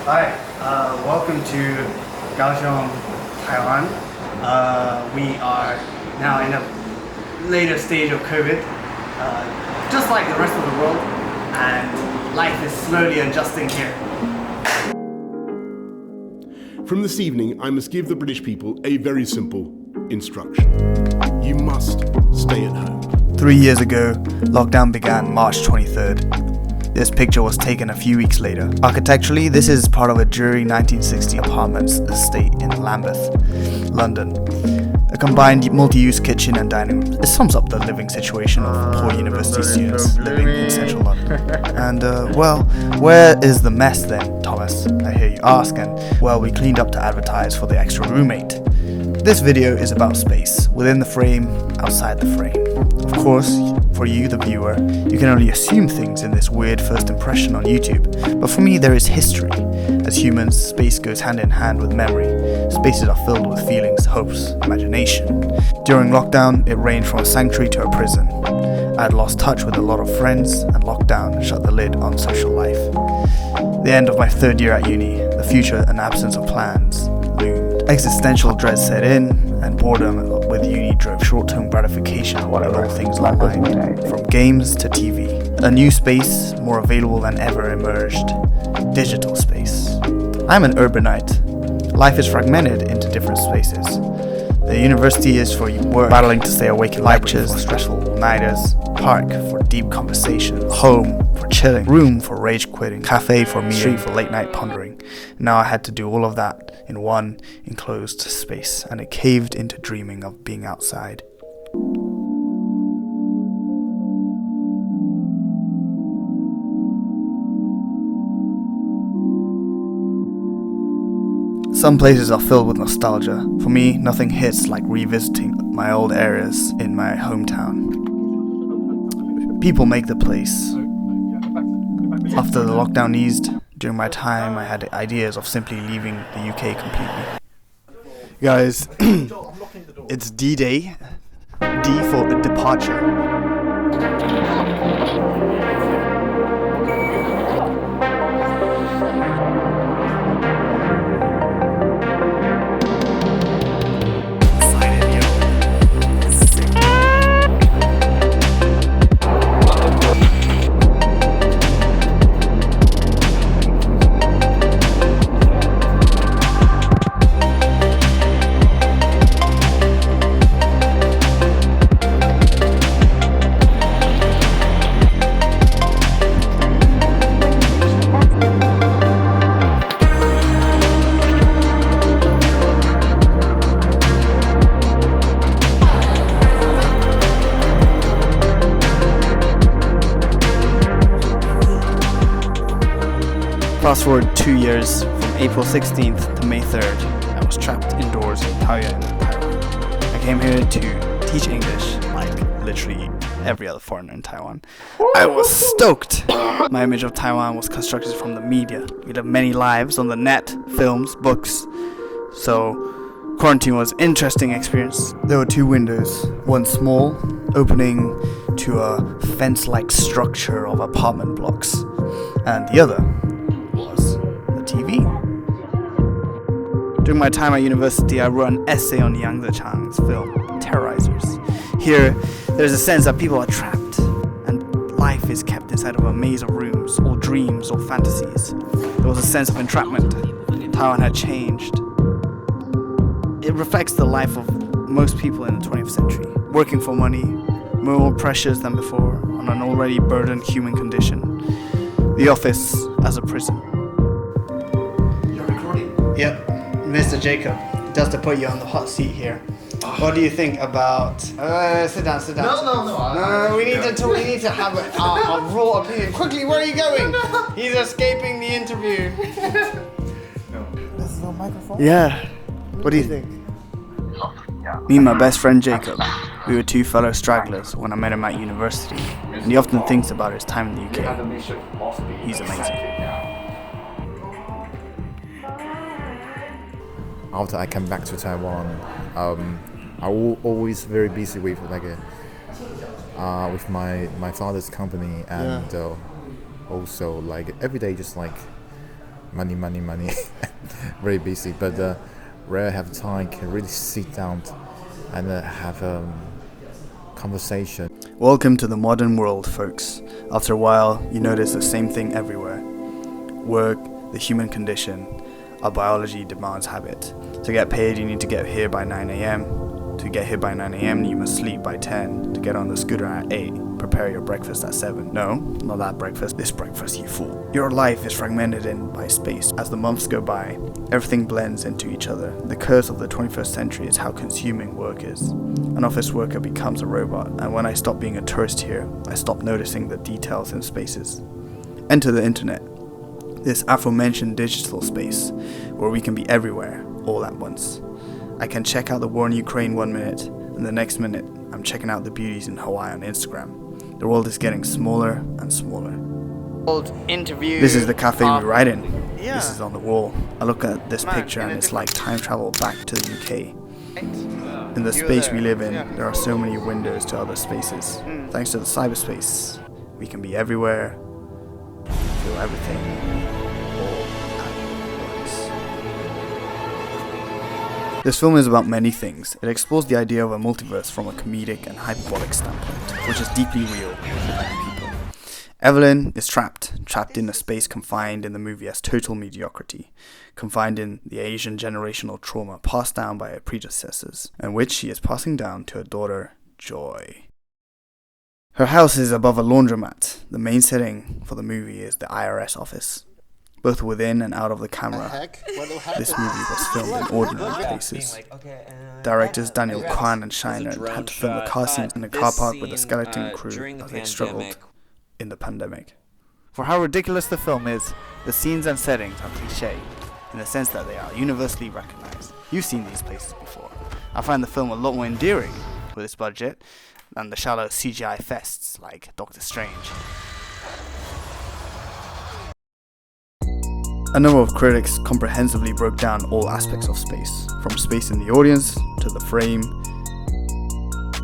Hi, welcome to Kaohsiung, Taiwan. We are now in a later stage of COVID, just like the rest of the world, and life is slowly adjusting here. From this evening, I must give the British people a very simple instruction. You must stay at home. 3 years ago, lockdown began March 23rd. This picture was taken a few weeks later. Architecturally, this is part of a dreary 1960 apartments estate in Lambeth, London. A combined multi-use kitchen and dining room. It sums up the living situation of poor university students living in central London. And, where is the mess then, Thomas? I hear you ask, and, we cleaned up to advertise for the extra roommate. This video is about space, within the frame, outside the frame. Of course, for you, the viewer, you can only assume things in this weird first impression on YouTube. But for me, there is history. As humans, space goes hand in hand with memory. Spaces are filled with feelings, hopes, imagination. During lockdown, it ranged from a sanctuary to a prison. I had lost touch with a lot of friends, and lockdown shut the lid on social life. The end of my third year at uni, the future and absence of plans loomed. Existential dread set in, and boredom with uni drove short-term gratification with all things online, from games to TV. A new space, more available than ever, emerged. Digital space. I'm an urbanite. Life is fragmented into different spaces. The university is for work, battling to stay awake in lectures, for stressful nighters, park for deep conversations, home for chilling, room for rage quitting, cafe for meeting, street for late night pondering. Now I had to do all of that in one enclosed space, and it caved into dreaming of being outside. Some places are filled with nostalgia. For me, nothing hits like revisiting my old areas in my hometown. People make the place. After the lockdown eased, during my time I had ideas of simply leaving the UK completely. Guys, it's D-Day. D for departure. Fast forward 2 years, from April 16th to May 3rd, I was trapped indoors in Taoyuan, Taiwan. I came here to teach English, like literally every other foreigner in Taiwan. I was stoked! My image of Taiwan was constructed from the media. We live many lives on the net, films, books. So, quarantine was an interesting experience. There were 2 windows, one small, opening to a fence-like structure of apartment blocks, and the other was the TV. During my time at university, I wrote an essay on Yang Zichang's film, Terrorizers. Here, there's a sense that people are trapped, and life is kept inside of a maze of rooms, all dreams, all fantasies. There was a sense of entrapment. Taiwan had changed. It reflects the life of most people in the 20th century, working for money, more pressures than before, on an already burdened human condition. The office as a prison. You're recording? Yep, Mr. Jacob, just to put you on the hot seat here. What do you think about? Sit down. No. We need to have a raw opinion. Quickly, where are you going? He's escaping the interview. This is a microphone? Yeah. What do you think? Me and my best friend Jacob, we were 2 fellow stragglers when I met him at university, and he often thinks about his time in the UK. He's amazing. After I came back to Taiwan, I was always very busy with with my father's company, and also like every day just like money, very busy. But rarely have time can really sit down and have a conversation. Welcome to the modern world, folks. After a while, you notice the same thing everywhere. Work, the human condition, our biology demands habit. To get paid, you need to get here by 9 a.m. To get here by 9 a.m., you must sleep by 10. To get on the scooter at 8, prepare your breakfast at 7. No, not that breakfast, this breakfast, you fool. Your life is fragmented in by space. As the months go by, everything blends into each other. The curse of the 21st century is how consuming work is. An office worker becomes a robot, and when I stop being a tourist here, I stop noticing the details in spaces. Enter the internet. This aforementioned digital space, where we can be everywhere, all at once. I can check out the war in Ukraine 1 minute, and the next minute, I'm checking out the beauties in Hawaii on Instagram. The world is getting smaller and smaller. Old interview. This is the cafe we write in. Yeah. This is on the wall. I look at this Man, picture in and a it's like time travel back to the UK. Right? In the You were space there. we live in, Yeah. there are so many windows to other spaces. Thanks to the cyberspace, we can be everywhere, feel everything, all at once. This film is about many things. It explores the idea of a multiverse from a comedic and hyperbolic standpoint, which is deeply real for many people. Evelyn is trapped in a space confined in the movie as total mediocrity, confined in the Asian generational trauma passed down by her predecessors, and which she is passing down to her daughter, Joy. Her house is above a laundromat. The main setting for the movie is the IRS office. Both within and out of the camera, this movie was filmed in ordinary places. Directors Daniel Kwan and Shiner had to film the car scenes in a car park with a skeleton crew as they struggled in the pandemic. For how ridiculous the film is, the scenes and settings are cliché, in the sense that they are universally recognized. You've seen these places before. I find the film a lot more endearing with its budget than the shallow CGI fests like Doctor Strange. A number of critics comprehensively broke down all aspects of space, from space in the audience, to the frame,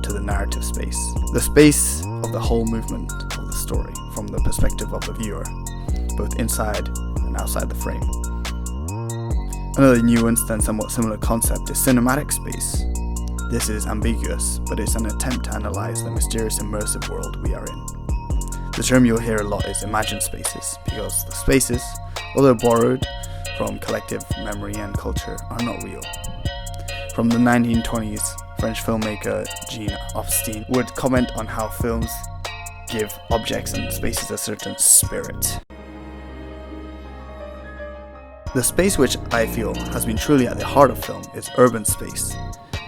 to the narrative space. The space of the whole movement of the story, from the perspective of the viewer, both inside and outside the frame. Another nuanced and somewhat similar concept is cinematic space. This is ambiguous, but it's an attempt to analyze the mysterious immersive world we are in. The term you'll hear a lot is imagined spaces, because the spaces, although borrowed from collective memory and culture, are not real. From the 1920s, French filmmaker Jean Opstein would comment on how films give objects and spaces a certain spirit. The space which I feel has been truly at the heart of film is urban space.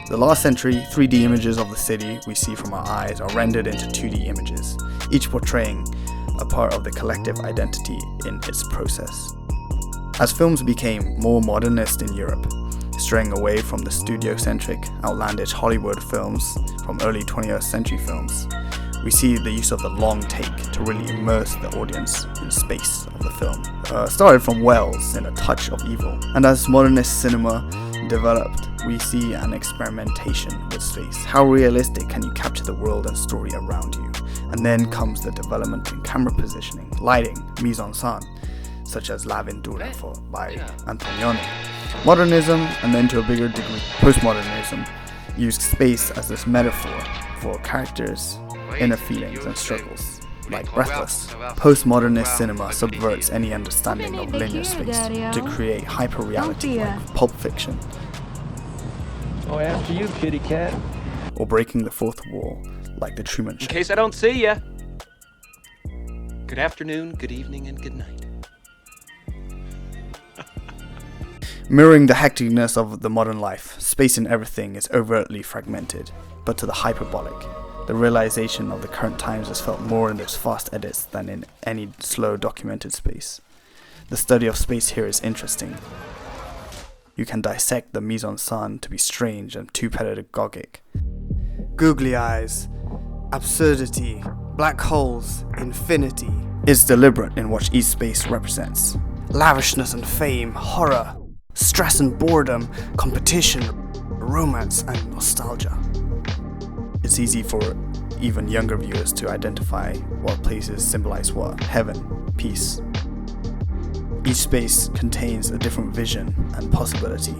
The last century, 3D images of the city we see from our eyes are rendered into 2D images, each portraying a part of the collective identity in its process. As films became more modernist in Europe, straying away from the studio-centric, outlandish Hollywood films from early 20th century films, we see the use of the long take to really immerse the audience in space of the film. Started from Wells in A Touch of Evil, and as modernist cinema developed, we see an experimentation with space. How realistic can you capture the world and story around you? And then comes the development in camera positioning, lighting, mise-en-scène, such as La Ventura by Antonioni. Modernism, and then to a bigger degree, postmodernism, used space as this metaphor for characters' inner feelings and struggles, like Breathless. Postmodernist cinema subverts any understanding of linear space to create hyper-reality like Pulp Fiction, Oh, after you, kitty cat. or breaking the fourth wall like The Truman In Show. case I don't see ya. Good afternoon, good evening, and good night. Mirroring the hecticness of the modern life, space in everything is overtly fragmented, but to the hyperbolic. The realization of the current times is felt more in those fast edits than in any slow documented space. The study of space here is interesting. You can dissect the mise-en-scène to be strange and too pedagogic. Googly eyes, absurdity, black holes, infinity. It's deliberate in what each space represents. Lavishness and fame, horror, stress and boredom, competition, romance and nostalgia. It's easy for even younger viewers to identify what places symbolize what: heaven, peace, Each space contains a different vision and possibility.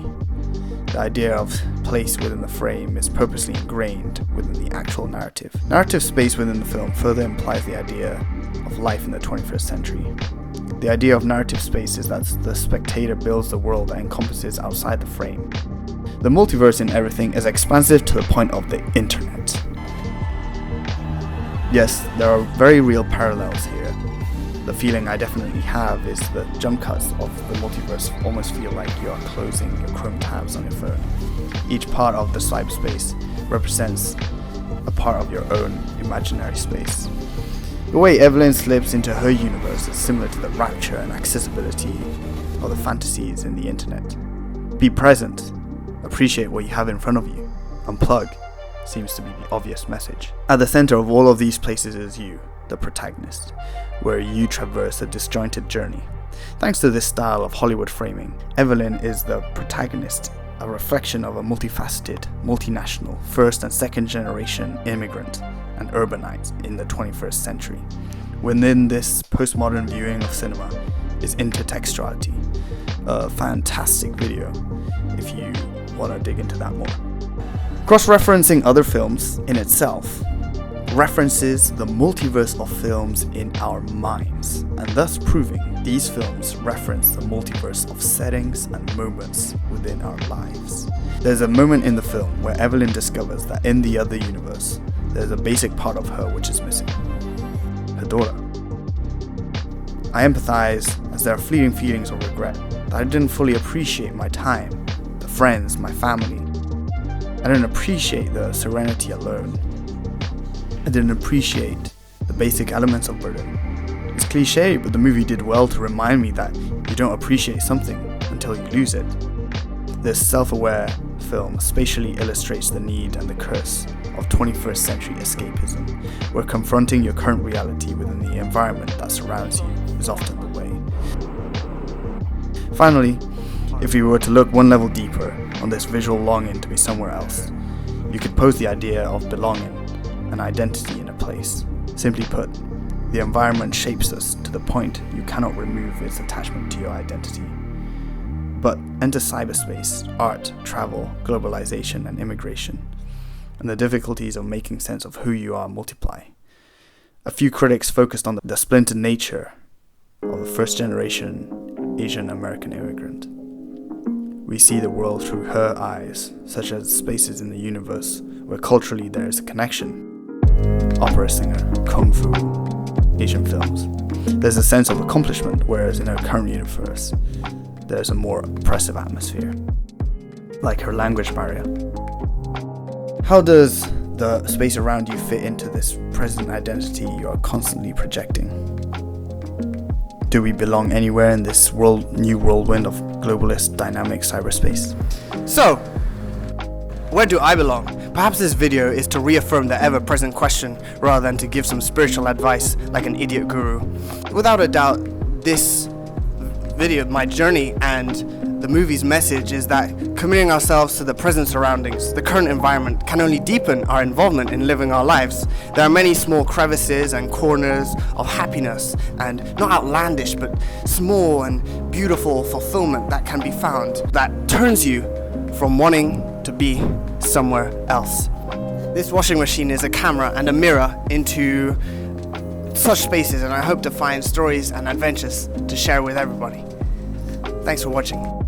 The idea of place within the frame is purposely ingrained within the actual narrative. Narrative space within the film further implies the idea of life in the 21st century. The idea of narrative space is that the spectator builds the world that encompasses outside the frame. The multiverse in everything is expansive to the point of the internet. Yes, there are very real parallels here. The feeling I definitely have is that jump cuts of the multiverse almost feel like you are closing your Chrome tabs on your phone. Each part of the cyberspace represents a part of your own imaginary space. The way Evelyn slips into her universe is similar to the rapture and accessibility of the fantasies in the internet. Be present, appreciate what you have in front of you, unplug seems to be the obvious message. At the center of all of these places is you, the protagonist, where you traverse a disjointed journey. Thanks to this style of Hollywood framing, Evelyn is the protagonist, a reflection of a multifaceted, multinational, first and second generation immigrant and urbanite in the 21st century. Within this postmodern viewing of cinema is intertextuality, a fantastic video if you want to dig into that more. Cross-referencing other films in itself references the multiverse of films in our minds, and thus proving these films reference the multiverse of settings and moments within our lives. There's a moment in the film where Evelyn discovers that in the other universe, there's a basic part of her which is missing: her daughter. I empathize as there are fleeting feelings of regret that I didn't fully appreciate my time, the friends, my family. I didn't appreciate the serenity alone. I didn't appreciate the basic elements of Berlin. It's cliche, but the movie did well to remind me that you don't appreciate something until you lose it. This self-aware film spatially illustrates the need and the curse of 21st century escapism, where confronting your current reality within the environment that surrounds you is often the way. Finally, if you were to look one level deeper on this visual longing to be somewhere else, you could pose the idea of belonging, an identity in a place. Simply put, the environment shapes us to the point you cannot remove its attachment to your identity. But enter cyberspace, art, travel, globalization, and immigration, and the difficulties of making sense of who you are multiply. A few critics focused on the splintered nature of the first generation Asian American immigrant. We see the world through her eyes, such as spaces in the universe where culturally there is a connection. Opera singer, kung fu, Asian films. There's a sense of accomplishment, whereas in her current universe, there's a more oppressive atmosphere, like her language barrier. How does the space around you fit into this present identity you are constantly projecting? Do we belong anywhere in this new whirlwind of globalist dynamic cyberspace? So, where do I belong? Perhaps this video is to reaffirm the ever-present question rather than to give some spiritual advice like an idiot guru. Without a doubt, this video, my journey and the movie's message is that committing ourselves to the present surroundings, the current environment, can only deepen our involvement in living our lives. There are many small crevices and corners of happiness, and not outlandish, but small and beautiful fulfillment that can be found, that turns you from wanting to be somewhere else. This washing machine is a camera and a mirror into such spaces, and I hope to find stories and adventures to share with everybody. Thanks for watching.